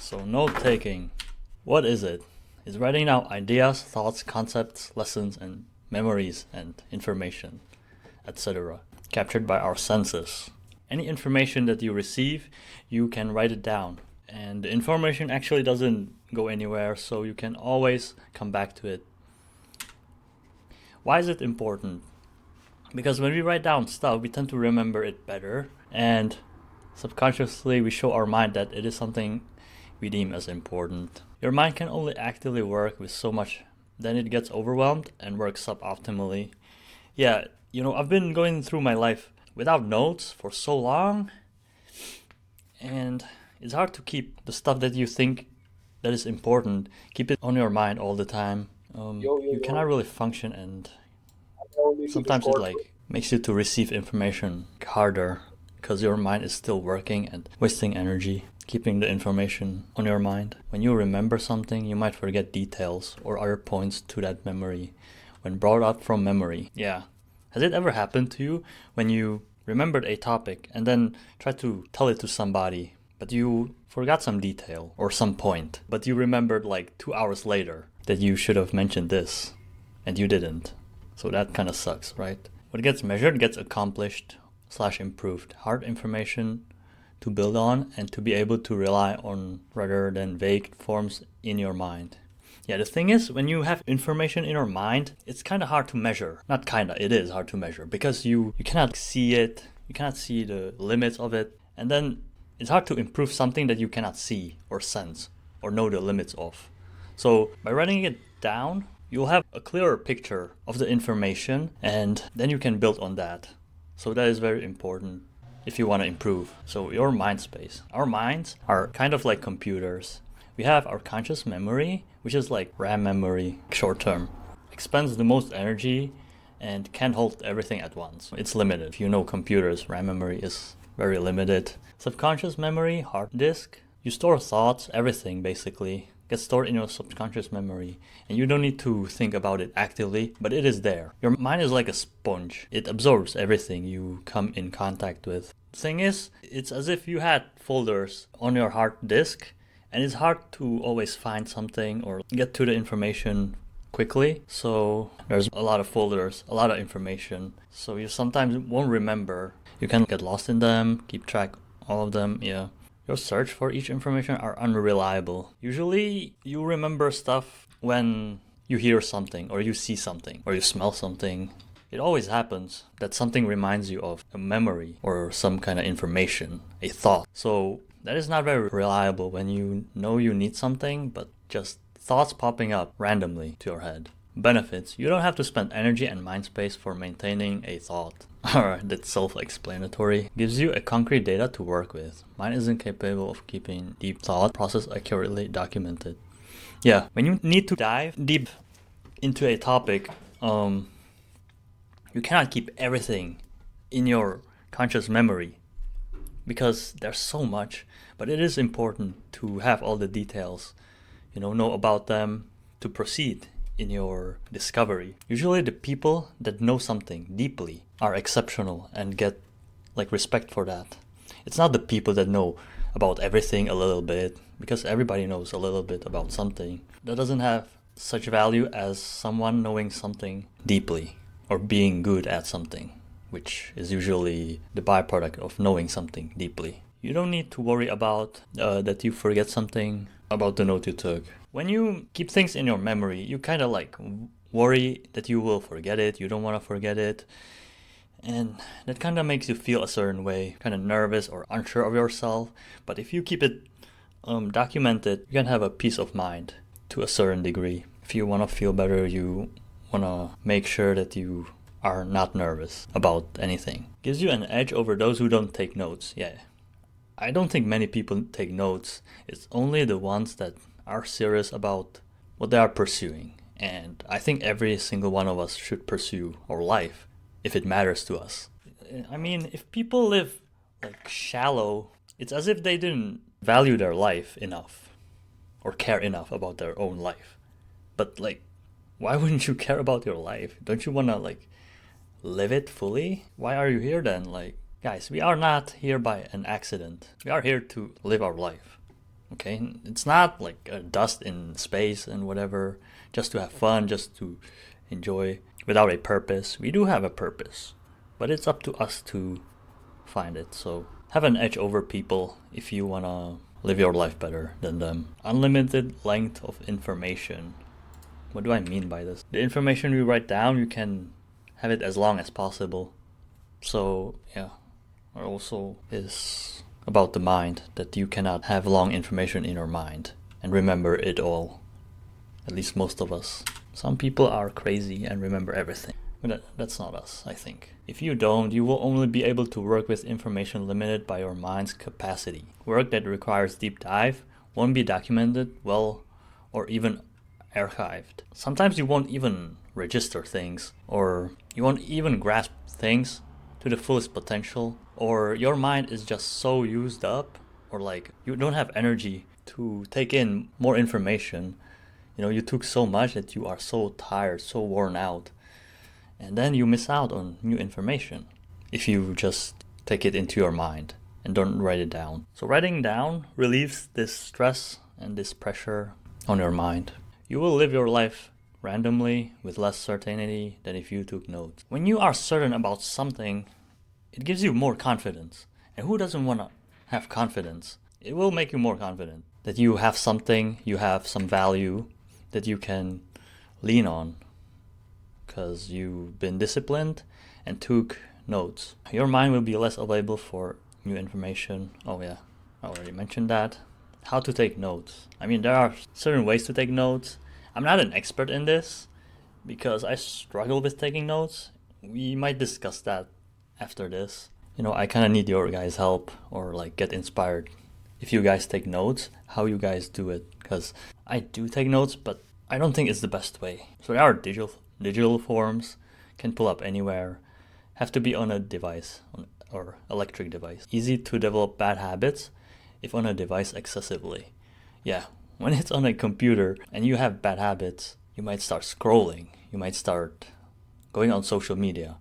So note taking, what is it? It's writing down ideas, thoughts, concepts, lessons, and memories and information, etc. captured by our senses. Any information that you receive, you can write it down. And the information actually doesn't go anywhere, so you can always come back to it. Why is it important? Because when we write down stuff, we tend to remember it better, and subconsciously we show our mind that it is something we deem as important. Your mind can only actively work with so much, then it gets overwhelmed and works suboptimally. Yeah, I've been going through my life without notes for so long, and it's hard to keep the stuff that you think that is important, keep it on your mind all the time. You cannot really function, and sometimes it makes you to receive information harder because your mind is still working and wasting energy keeping the information on your mind. When you remember something, you might forget details or other points to that memory when brought up from memory. Yeah. Has it ever happened to you when you remembered a topic and then tried to tell it to somebody, but you forgot some detail or some point, but you remembered like 2 hours later that you should have mentioned this and you didn't? So that kind of sucks, right? What gets measured gets accomplished / improved. Hard information to build on and to be able to rely on rather than vague forms in your mind. Yeah, the thing is, when you have information in your mind, it's kind of hard to measure. Not kinda, it is hard to measure because you cannot see it, you cannot see the limits of it, and then it's hard to improve something that you cannot see or sense or know the limits of. So by writing it down, you'll have a clearer picture of the information and then you can build on that. So that is very important if you want to improve. So your mind space. Our minds are kind of like computers. We have our conscious memory, which is like RAM memory, short term. Expends the most energy and can't hold everything at once. It's limited. If you know computers, RAM memory is very limited. Subconscious memory, hard disk. You store thoughts, everything basically gets stored in your subconscious memory, and you don't need to think about it actively, but it is there. Your mind is like a sponge. It absorbs everything you come in contact with. The thing is, it's as if you had folders on your hard disk, and it's hard to always find something or get to the information quickly. So there's a lot of folders, a lot of information. So you sometimes won't remember. You can get lost in them, keep track all of them, yeah. Your search for each information are unreliable. Usually you remember stuff when you hear something or you see something or you smell something. It always happens that something reminds you of a memory or some kind of information, a thought. So that is not very reliable when you know you need something, but just thoughts popping up randomly to your head. Benefits: you don't have to spend energy and mind space for maintaining a thought. Alright, that's self-explanatory. Gives you a concrete data to work with. Mind isn't capable of keeping deep thought process accurately documented. Yeah, when you need to dive deep into a topic, you cannot keep everything in your conscious memory because there's so much, but it is important to have all the details, know about them to proceed in your discovery. Usually the people that know something deeply are exceptional and get respect for that. It's not the people that know about everything a little bit, because everybody knows a little bit about something. That doesn't have such value as someone knowing something deeply or being good at something, which is usually the byproduct of knowing something deeply. You don't need to worry about that you forget something about the note you took. When you keep things in your memory, you kind of worry that you will forget it, you don't want to forget it, and that kind of makes you feel a certain way, kind of nervous or unsure of yourself. But if you keep it documented, you can have a peace of mind to a certain degree. If you want to feel better, you want to make sure that you are not nervous about anything. Gives you an edge over those who don't take notes. Yeah, I don't think many people take notes. It's only the ones that are serious about what they are pursuing. And I think every single one of us should pursue our life if it matters to us. I mean, if people live shallow, it's as if they didn't value their life enough or care enough about their own life. But why wouldn't you care about your life? Don't you want to live it fully? Why are you here then? Guys, we are not here by an accident. We are here to live our life. Okay, it's not like a dust in space and whatever, just to have fun, just to enjoy without a purpose. We do have a purpose, but it's up to us to find it. So have an edge over people if you want to live your life better than them. Unlimited length of information. What do I mean by this? The information you write down, you can have it as long as possible. So yeah, it also is about the mind, that you cannot have long information in your mind and remember it all. At least most of us. Some people are crazy and remember everything. But that's not us, I think. If you don't, you will only be able to work with information limited by your mind's capacity. Work that requires deep dive won't be documented well or even archived. Sometimes you won't even register things, or you won't even grasp things to the fullest potential, or your mind is just so used up, or like you don't have energy to take in more information. You took so much that you are so tired, so worn out, and then you miss out on new information if you just take it into your mind and don't write it down. So writing down relieves this stress and this pressure on your mind. You will live your life randomly with less certainty than if you took notes. When you are certain about something, it gives you more confidence. And who doesn't want to have confidence? It will make you more confident that you have something, you have some value that you can lean on because you've been disciplined and took notes. Your mind will be less available for new information. Oh yeah, I already mentioned that. How to take notes. I mean, there are certain ways to take notes. I'm not an expert in this because I struggle with taking notes. We might discuss that after this. I kind of need your guys' help, or like get inspired. If you guys take notes, how you guys do it, because I do take notes, but I don't think it's the best way. So there are digital forms, can pull up anywhere, have to be on a device or electric device. Easy to develop bad habits if on a device excessively. Yeah, when it's on a computer and you have bad habits, you might start scrolling, you might start going on social media,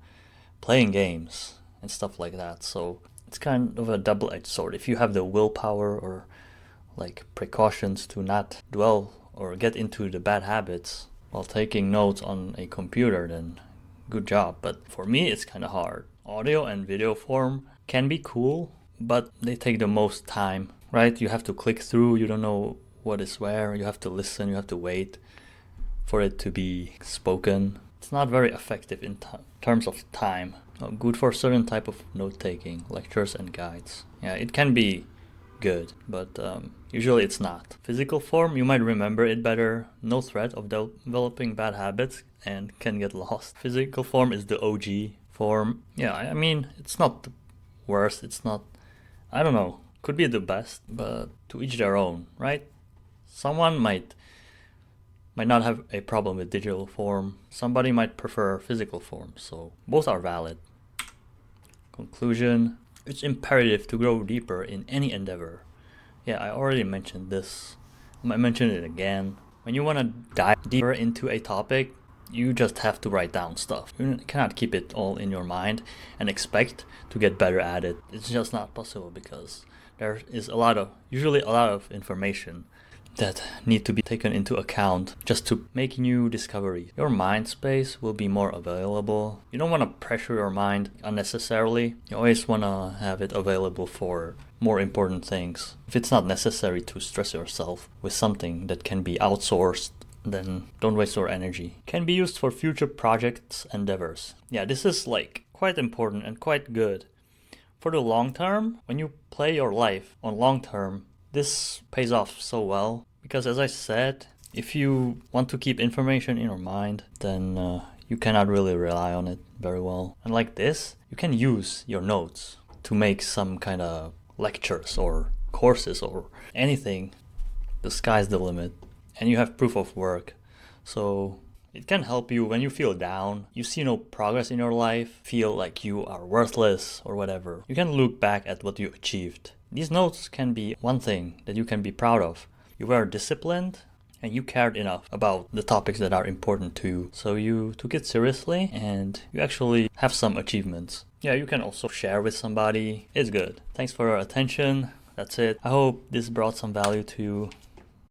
playing games and stuff like that. So it's kind of a double-edged sword. If you have the willpower or like precautions to not dwell or get into the bad habits while taking notes on a computer, then good job. But for me, it's kind of hard. Audio and video form can be cool, but they take the most time, right? You have to click through, you don't know what is where, you have to listen, you have to wait for it to be spoken. It's not very effective in terms of time. Good for certain type of note-taking, lectures and guides. Yeah, it can be good, but usually it's not. Physical form, you might remember it better. No threat of developing bad habits and can get lost. Physical form is the OG form. Yeah, I mean, it's not the worst. It's not, I don't know, could be the best, but to each their own, right? Someone might not have a problem with digital form. Somebody might prefer physical form, so both are valid. Conclusion, it's imperative to grow deeper in any endeavor. Yeah, I already mentioned this. I might mention it again. When you want to dive deeper into a topic, you just have to write down stuff. You cannot keep it all in your mind and expect to get better at it. It's just not possible because there is usually a lot of information that need to be taken into account just to make new discoveries. Your mind space will be more available. You don't want to pressure your mind unnecessarily. You always want to have it available for more important things. If it's not necessary to stress yourself with something that can be outsourced, then don't waste your energy. Can be used for future projects, endeavors. Yeah, this is like quite important and quite good. For the long term, when you play your life on long term, this pays off so well because, as I said, if you want to keep information in your mind, then you cannot really rely on it very well. And like this, you can use your notes to make some kind of lectures or courses or anything. The sky's the limit. And you have proof of work. So it can help you when you feel down, you see no progress in your life, feel like you are worthless or whatever. You can look back at what you achieved. These notes can be one thing that you can be proud of. You were disciplined and you cared enough about the topics that are important to you. So you took it seriously and you actually have some achievements. Yeah, you can also share with somebody. It's good. Thanks for your attention. That's it. I hope this brought some value to you.